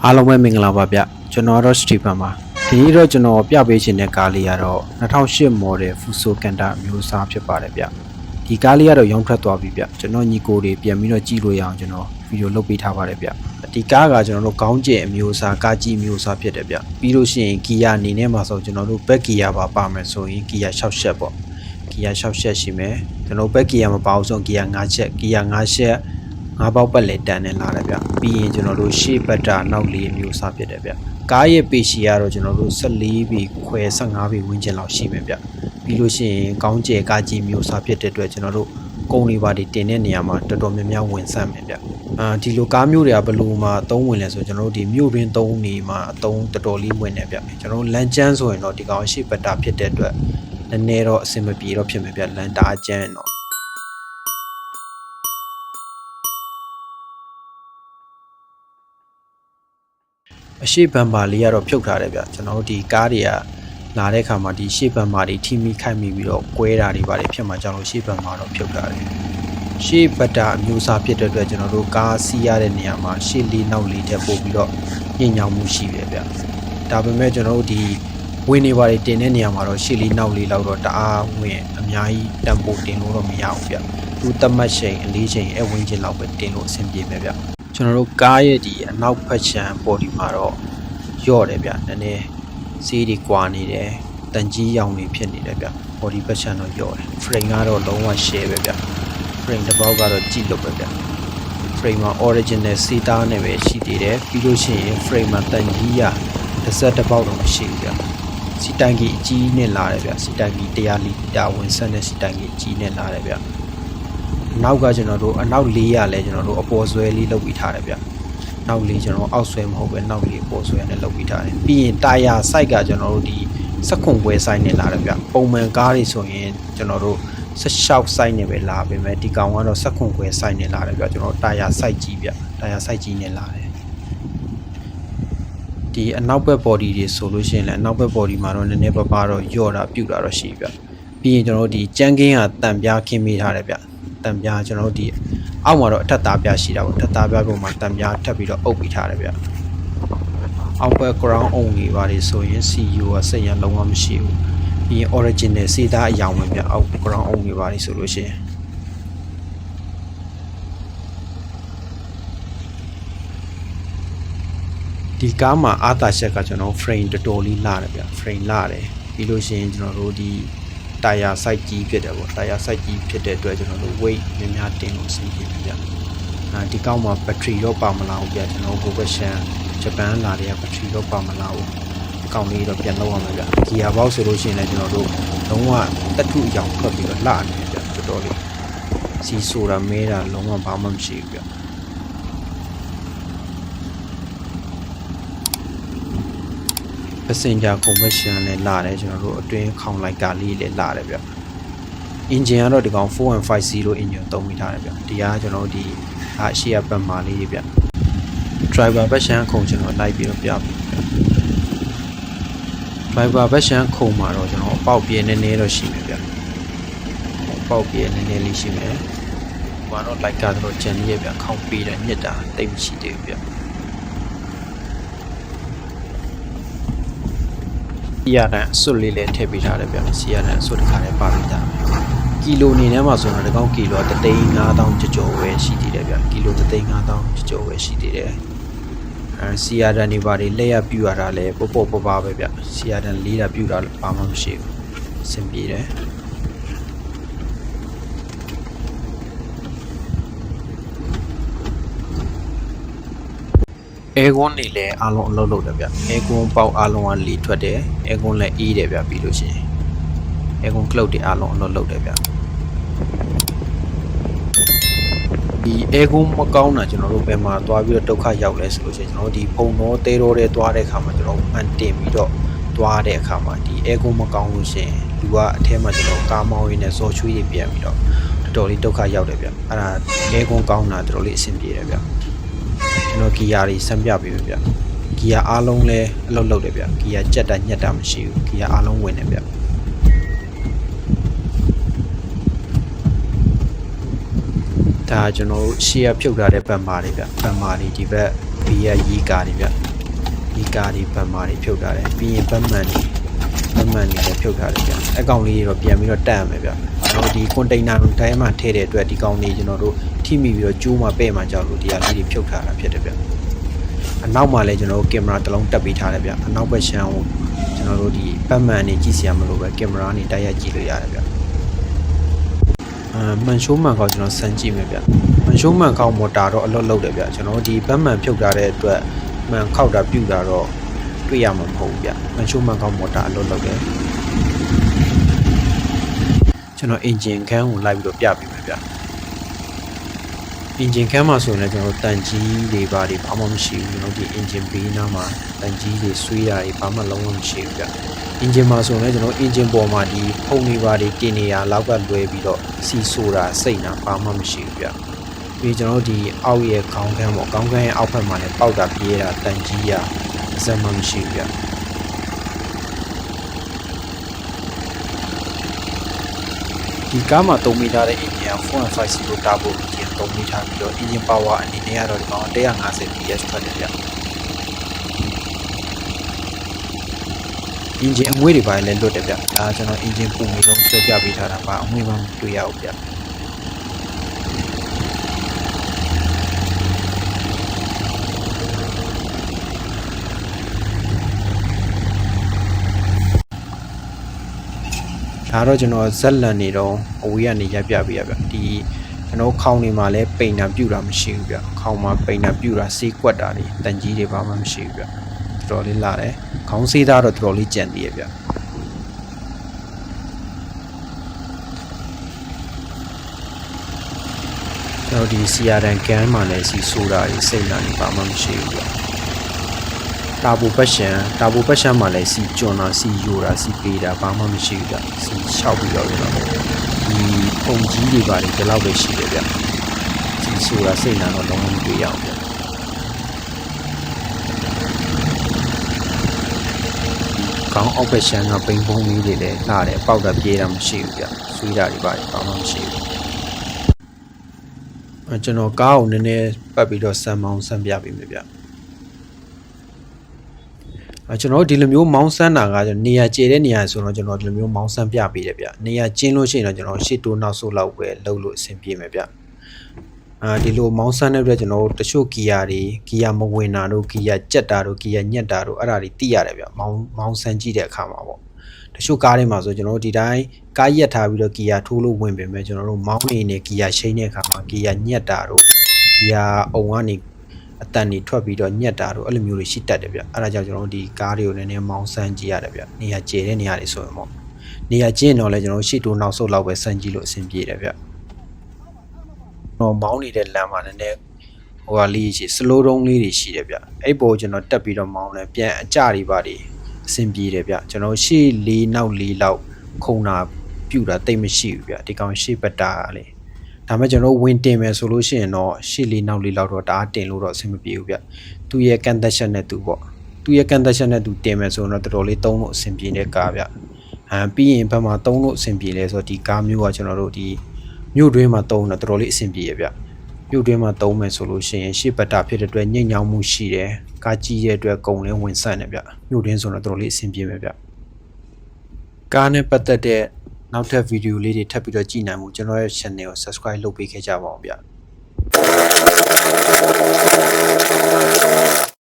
အားလုံးပဲမင်္ဂလာပါဗျကျွန်တော်ကတော့စတီဖန်ပါဒီနေ့တော့ကျွန်တော်ပြပေးခြင်းတဲ့ကားလေးကတော့2008 model Fuso Canter အမျိုးအစားဖြစ်ပါတယ်ဗျဒီကားလေးကတော့ရောင်းထွက်သွားပြီဗျကျွန်တော်ညီကိုတွေပြန်ပြီးတော့ကြည့်လို့ရအောင်ကျွန်တော်ဗီဒီယိုလုပ်ပေးထားပါတယ်ဗျဒီကားကကျွန်တော်တို့ခေါင်းကျဲအမျိုးအစားကားကြီးအမျိုးအစားဖြစ်တယ်ဗျပြီးလို့ရှိရင်ဂီယာအနေနဲ့မှာဆိုကျွန်တော်တို့ဘက်ဂီယာပါမယ်ဆိုရင်ဂီယာ6ချက်ပေါ့ဂီယာ6ချက်ရှိမယ်ကျွန်တော်ဘက်ဂီယာမပါအောင်ဆိုဂီယာ5ချက်ဂီယာ5ချက်5ပေါက်ပတ်လေတန်နဲ့လာတယ်ဗျပြီးရင်ကျွန်တော်တို့ရှေ့ဘက်တာနောက်လေးအမျိုးအစားဖြစ်တယ်ဗျကားရဲ့ပေရှီကတော့ကျွန်တော်တို့14ပေခွဲ15ပေဝန်းကျင်လောက်ရှိမယ်ဗျပြီးလို့ရှိရင်ကောင်းကျဲကားကြီးမျိုးအစားဖြစ်တဲ့အတွက်ကျွန်တော်တို့ကုန်တွေပါတင်တဲ့နေရာမှာတော်တော်များများဝင်ဆန့်မယ်ဗျဒီလိုကားမျိုးတွေကဘယ်လိုမှအသုံးဝင်လဲဆိုကျွန်တော်တို့ဒီမြို့တွင်းသုံးနေမှာအသုံးတော်တော်လေးဝင်နေဗျကျွန်တော်တို့လမ်းကျန်းဆိုရင်တော့ဒီကောင်ရှေ့ဘက်တာဖြစ်တဲ့အတွက်နည်းနည်းတော့အဆင်မပြေတော့ဖြစ်မယ်ဗျလမ်းတာကျန်းတော့အရှိဘန်ပါလေးကတော့ဖြုတ်ထားတယ်ဗျကျွန်တော်တို့ဒီကားတွေကလာတဲ့ခါမှာဒီရှေ့ဘန်ပါတွေထိမိခိုက်မိပြီးတော့ကွဲတာတွေပါဖြစ်မှာကြောင့်လို့ရှေ့ဘန်ပါတော့ဖြုတ်ထားတယ်ရှေ့ဘက်တာအမျိုးအစားဖြစ်တဲ့အတွက်ကျွန်တော်တို့ကားစီးရတဲ့နေရာမှာရှေ့လေးနောက်လေးထပ်ပို့ပြီးတော့ညှင်ညောင်မှုရှိတယ်ဗျဒါပေမဲ့ကျွန်တော်တို့ဒီဝင်နေပါတယ်တင်တဲ့နေရာမှာတော့ရှေ့လေးနောက်လေးလောက်တော့တအားဝင်အများကြီးတန်ဖိုးတင်လို့တော့မရဘူးဗျသူတတ်မှတ်ချိန်အလေးချိန်အဝင်းချင်းလောက်ပဲတင်လို့အဆင်ပြေမယ်ဗျကျွန်တော်တို့ကားရဲ့ဒီအနောက်ဖက်ချန်ပေါ်ဒီမှာတော့ရော့တယ်ဗျနည်းနည်းဈေးတွေကွာနေတယ်တန်ကြီးရောင်တွေဖြစ်နေတယ်ဗျပေါ်ဒီဖက်ချန်တော့ရော့တယ် frame ကတော့လုံးဝ share ပဲဗျ frame တစ်ပေါက်ကတော့ကြည့်လို့ပဲဗျ frame မှာ original စီတာနဲ့ပဲရှိသေးတယ်ပြီးလို့ရှိရင် frame မှာတန်ကြီးရတစ်စက်တစ်ပေါက်တော့မရှိဘူးဗျစီတိုင်ကြီးအကြီးနဲ့လာတယ်ဗျစီတိုင်ကြီး100လီတာဝင်ဆက်တဲ့စီတိုင်ကြီးအကြီးနဲ့လာတယ်ဗျနောက်ကကျွန်တော်တို့အနောက်လေးရလဲကျွန်တော်တို့အပေါ်ဆွဲလေးလုပ်ပြီးထားတယ်ဗျနောက်လေးကျွန်တော်အောက်ဆွဲမဟုတ်ပဲနောက်လေးပေါ်ဆွဲနဲ့လုပ်ပြီးထားတယ်ပြီးရင်တာယာစိုက်ကကျွန်တော်တို့ဒီ16ခွဲစိုက်နဲ့လာတယ်ဗျပုံမှန်ကားတွေဆိုရင်ကျွန်တော်တို့16စိုက်နဲ့ပဲလာပေမဲ့ဒီကောင်ကတော့16ခွဲစိုက်နဲ့လာတယ်ဗျကျွန်တော်တာယာစိုက်ကြီးဗျတာယာစိုက်ကြီးနဲ့လာတယ်ဒီအနောက်ဘက် body တွေဆိုလို့ရှိရင်လည်းအနောက်ဘက် body မှာတော့နည်းနည်းပါးပါတော့ယော့တာပြုတ်တာတော့ရှိဗျပြီးရင်ကျွန်တော်တို့ဒီကြမ်းကင်းကတန်ပြားခင်းမိထားတယ်ဗျတံပြားကျွန်တော်တို့ဒီအောက်မှာတော့အထက်သားပြားရှိတာပေါ့ထက်သားပြားပုံမှာတံပြားထပ်ပြီးတော့အုပ်ပြီးထားတယ်ဗျအောက်ဘက် ground အုံကြီးပါတွေဆိုရင် CU ကစိတ်ရလုံးဝမရှိဘူးပြီးရင် original စေသားအယောင်ပဲဗျအောက် ground အုံကြီးပါတွေဆိုလို့ရှိရင်ဒီကားမှာအာသာချက်ကကျွန်တော် frame တော်တော်လေးလာတယ်ဗျ frame လာတယ်ပြီးလို့ရှိရင်ကျွန်တော်တို့ဒီတာယာစိုက်ကြီးဖြစ်တယ်ပေါ့တာယာစိုက်ကြီးဖြစ်တဲ့အတွက်ကျွန်တော်တို့ weight များများတင်လို့အဆင်ပြေပြီဗျဒီကောက်မှာ battery တော့ပါမလာဘူးဗျကျွန်တော် Gobashan ဂျပန်လာတဲ့ battery တော့ပါမလာဘူးဒီကောက်လေးတော့ပြန်လောက်ရမှာဗျ gear box ဆိုလို့ရှိရင်လည်းကျွန်တော်တို့လုံးဝတထုအယောင်ထွက်ပြီးတော့လှနေဗျတော်တော်လေးစီဆိုတာမဲတာလုံးဝဘာမှမရှိဘူးဗျPassenger Commission နဲ့လာတယ်ကျွန်တော်တို့အတွင်းခေါင်လိုက်ကားလေးလည်းလာတယ်ဗျ engine ကတော့ဒီကောင် 4150 engine သုံးမိထားတယ်ဗျဒီကကျွန်တော်တို့ဒီအရှိရပတ်မာလေးဗျ driver version ခုံကျွန်တော်လိုက်ပြီးတော့ပြပြီ driver version ခုံမှာတော့ကျွန်တော်အပေါက်ပြင်းနည်းနည်းတော့ရှိမယ်ဗျအပေါက်ပြင်းနည်းနည်းလေးရှိမယ်ဟိုကတော့လိုက်ကားတော့ကျန်နေရဗျခေါင်းပေးတယ်ညစ်တာတိတ်မရှိသေးဘူးဗျစီရတဲ့အစွတ်လေးလည်းထည့်ပေးထားတယ်ဗျစီရတဲ့အစွတ်တစ်ခါလည်းပါပြီးသားကီလိုအနေနဲ့မှာဆိုတော့ဒီကောင်ကီလို3,500ကျော်ပဲရှိသေးတယ်ဗျကီလို3,500ကျော်ပဲရှိသေးတယ်စီရတဲ့နေပါတွေလက်ရပြူရတာလည်းပေါ့ပေါ့ပါပါပဲဗျစီရတဲ့လေးတာပြူတာဘာမှမရှိဘူးအဆင်ပြေတယ်အဲကွန်းနေလည်းအားလုံးအလုပ်လုပ်တယ်ဗျအဲကွန်းပေါက်အားလုံးကလီထွက်တယ်အဲကွန်းလည်းအေးတယ်ဗျပြီးလို့ရှိရင်အဲကွန်းကလုတ်တွေအားလုံးအလုပ်လုပ်တယ်ဗျဒီအဲကွန်းမကောင်းတာကျွန်တော်တို့ဘယ်မှာသွားပြီးတော့ဒုက္ခရောက်လဲဆိုလို့ရှိရင်ကျွန်တော်တို့ဒီဖုံတော်သေးတော်တွေသွားတဲ့အခါမှာကျွန်တော်တို့အန်တင်ပြီးတော့သွားတဲ့အခါမှာဒီအဲကွန်းမကောင်းလို့ရှိရင်လူကအထဲမှာကျွန်တော်ကားမောင်းရင်းနဲ့ဇော်ချွေးတွေပြန်ပြီးတော့တော်တော်လေးဒုက္ခရောက်တယ်ဗျအဲ့ဒါအဲကွန်းကောင်းတာတော်တော်လေးအဆင်ပြေတယ်ဗျကျွန်တော်ဂီယာတွေဆန်းပြပေးပြီဗျဂီယာအားလုံးလဲအလုပ်လုပ်တယ်ဗျဂီယာကြက်တာညက်တာမရှိဘူးဂီယာအားလုံးဝင်တယ်ဗျဒါကျွန်တော်ရှေ့ရဖြုတ်ထားတဲ့ပတ်မာတွေဗျပတ်မာတွေဒီဘက်ဘီယာရီကာတွေဗျ ဒီကားဒီဘန်မာတွေဖြုတ်ထားတယ်ပြီးရင်ဘတ်မန်တွေလည်းဖြုတ်ထားတယ်ဗျအကောင်လေးတွေတော့ပြန်ပြီးတော့တက်ရမယ်ဗျကျွန်တော်ဒီကွန်တိန်နာတိုင်းမှာထည့်တဲ့အတွက်ဒီကောင်လေးကျွန်တော်တို့ထိမိပြီးတော့ကျိုးမှာပဲ့မှာကြောက်လို့ဒီဟာလေးတွေဖြုတ်ထားတာဖြစ်တယ်ဗျအနောက်မှာလည်းကျွန်တော်တို့ကင်မရာတစ်လုံးတက်ပေးထားတယ်ဗျအနောက်ဘက်ရှမ်းကိုကျွန်တော်တို့ဒီဘတ်မန်တွေကြည့်စရာမလိုပဲကင်မရာနဲ့တိုက်ရိုက်ကြည့်လို့ရတယ်ဗျမှန်ရှိုးမှန်ကောက်ကျွန်တော်စမ်းကြည့်မယ်ဗျမှန်ရှိုးမှန်ကောက်မော်တာတော့အလွတ်လုပ်တယ်ဗျကျွန်တော်ဒီဘတ်မန်ဖြုတ်ထားတဲ့အတွက်မှန်ခောက်တာပြုတ်တာတော့တွေ့ရမှာမဟုတ်ဘူးဗျမှန်ရှိုးမှန်ကောက်မော်တာအလွတ်လုပ်တယ်ကျွန်တော်အင်ဂျင်ခန်းကိုလိုက်ပြီးတော့ပြပေးမယ်ဗျအင်ဂျင်ခန်းမှာဆိုရင်လည်းကျွန်တော်တန်ကြီးတွေဘာတွေဘာမှမရှိဘူးကျွန်တော်ဒီအင်ဂျင်ဘေးနားမှာတန်ကြီးတွေဆွေးတာတွေဘာမှလုံးဝမရှိဘူးဗျအင်ဂျင်မှာဆိုရင်လည်းကျွန်တော်အင်ဂျင်ပေါ်မှာဒီဖုန်တွေဘာတွေတင်နေရလောက်ကလွဲပြီးတော့စီဆိုတာစိတ်နာဘာမှမရှိဘူးဗျပြီးကျွန်တော်ဒီအောက်ရဲ့ခေါင်းခန်းပေါ့ခေါင်းခန်းရဲ့အောက်ဘက်မှာလည်းပေါက်တာပြေးတာတန်ကြီးရအစမှမရှိဘူးဗျဒီကားမှာ3မီတာတဲ့ engine 450 တာဖို့ engine 3မီတာပြီးတော့ engine power အနေနဲ့ကတော့ဒီကောင်150 PS ထွက်တယ်ဗျ engine အငွေ့တွေပိုင်းလည်းလွတ်တယ်ဗျဒါကျွန်တော် engine ပုံမျိုးလုံးဆွဲပြပေးထားတာပါအငွေ့မှမတွေ့ရဘူးဗျဒါတော့ကျွန်တော်ဇက်လန်နေတော့အဝေးကနေရိုက်ပြပေးရဗျဒီကျွန်တော်ခေါင်းနေမှာလဲပိန်တာပြူတာမရှိဘူးဗျခေါင်းမှာပိန်တာပြူတာစေးကွက်တာတွေတန်ကြီးတွေဘာမှမရှိဘူးဗျတော်တော်လေးလာတယ်ခေါင်းစေးသားတော့တော်တော်လေးကြံသေးရဗျကျွန်တော်ဒီစီယာဒန်ကန်မှာလဲစီဆိုတာတွေစိတ်လာနေဘာမှမရှိဘူးဗျတာဘူပတ်ရှန်မှာလည်းစီကျွန်းတာစီယိုတာစီပေးတာဘာမှမရှိဘူးဗျစီလျှောက်ပြီးတော့ဒီပုံကြီးတွေပါတယ်ဒီလောက်ပဲရှိတယ်ဗျစီဆိုတာစိတ်နာတော့လုံးဝမတွေ့ရအောင်ဗျကောင်းအောက်ဘက်ရှန်ကပိန်ပုံးလေးတွေလည်းလာတယ်ပေါက်တာပြေးတာမရှိဘူးဗျဆွေးတာတွေပါတယ်ဘာမှမရှိဘူးကျွန်တော်ကားကိုနည်းနည်းပတ်ပြီးတော့စမ်းမောင်းစမ်းပြပေးမယ်ဗျကျွန်တော်ဒီလိုမျိုးမောင်းဆန်းတာကနေရာကျဲတဲ့နေရာဆိုတော့ကျွန်တော်ဒီလိုမျိုးမောင်းဆန်းပြပေးတယ်ဗျနေရာကျင်းလို့ရှိရင်တော့ကျွန်တော်ရှေ့တိုးနောက်ဆုတ်လောက်ပဲလှုပ်လို့အဆင်ပြေမယ်ဗျဒီလိုမောင်းဆန်းတဲ့အတွက်ကျွန်တော်တချို့ဂီယာမဝင်တာတို့ဂီယာကြက်တာတို့ဂီယာညက်တာတို့အဲ့ဒါတွေသိရတယ်ဗျမောင်းဆန်းကြည့်တဲ့အခါမှာပေါ့တချို့ကားတွေမှာဆိုကျွန်တော်ဒီတိုင်းကားရက်ထားပြီးတော့ဂီယာထိုးလို့ဝင်ပေမဲ့ကျွန်တော်တို့မောင်းနေဂီယာရှိန်းတဲ့အခါမှာဂီယာညက်တာတို့ဂီယာအုံကနေအတန်တွေထွက်ပြီးတော့ညက်တာတို့အဲ့လိုမျိုးတွေရှိတတ်တယ်ဗျအဲ့ဒါကြောင့်ကျွန်တော်ဒီကားတွေကိုနည်းနည်းမောင်းဆန်းကြည့်ရတယ်ဗျနေရာကျဲတဲ့နေရာတွေဆိုရင်ပေါ့နေရာကျင်းတော့လဲကျွန်တော်ရှေ့တိုးနောက်ဆုတ်လောက်ပဲဆန်းကြည့်လို့အဆင်ပြေတယ်ဗျတော့မောင်းနေတဲ့လမ်းမှာနည်းနည်းဟိုဟာလေးရှိ slow down လေးတွေရှိတယ်ဗျအဲ့ပေါ်ကျွန်တော်တက်ပြီးတော့မောင်းတယ်ပြန်အကြတွေပါတွေအဆင်ပြေတယ်ဗျကျွန်တော်ရှေ့၄နောက်၄လောက်ခုံတာပြူတာတိတ်မရှိဘူးဗျဒီကောင်ရှေ့ဘက်တာလေဒါမှကျွန်တော်ဝင်တင်မယ်ဆိုလို့ရှိရင်တော့ရှေ့လေးနောက်လေးလောက်တော့ဒါတင်လို့တော့အဆင်မပြေဘူးဗျသူ့ရဲ့ကန်သက်ချက်နဲ့သူပေါ့သူ့ရဲ့ကန်သက်ချက်နဲ့သူတင်မယ်ဆိုတော့တော်တော်လေးသုံးလို့အဆင်ပြေတဲ့ကားဗျပြီးရင်ဘက်မှာသုံးလို့အဆင်ပြေလဲဆိုတော့ဒီကားမျိုးကကျွန်တော်တို့ဒီမြို့တွင်းမှာသုံးတော့တော်တော်လေးအဆင်ပြေရဗျမြို့တွင်းမှာသုံးမယ်ဆိုလို့ရှိရင်ရှေ့ဘက်တာဖြစ်တဲ့အတွက်ညှိညောင်းမှုရှိတယ်ကားကြီးရဲ့အတွက်ကုန်လဲဝင်ဆန့်တယ်ဗျမြို့တွင်းဆိုတော့တော်တော်လေးအဆင်ပြေမယ်ဗျကားနဲ့ပတ်သက်တဲ့နောက်ထပ်ဗီဒီယိုလေးတွေထပ်ပြီးတော့ကြည့်နိုင်မှုကျွန်တော်ရဲ့ channel ကို subscribe လုပ်ပေးခဲ့ကြပါအောင်ဗျ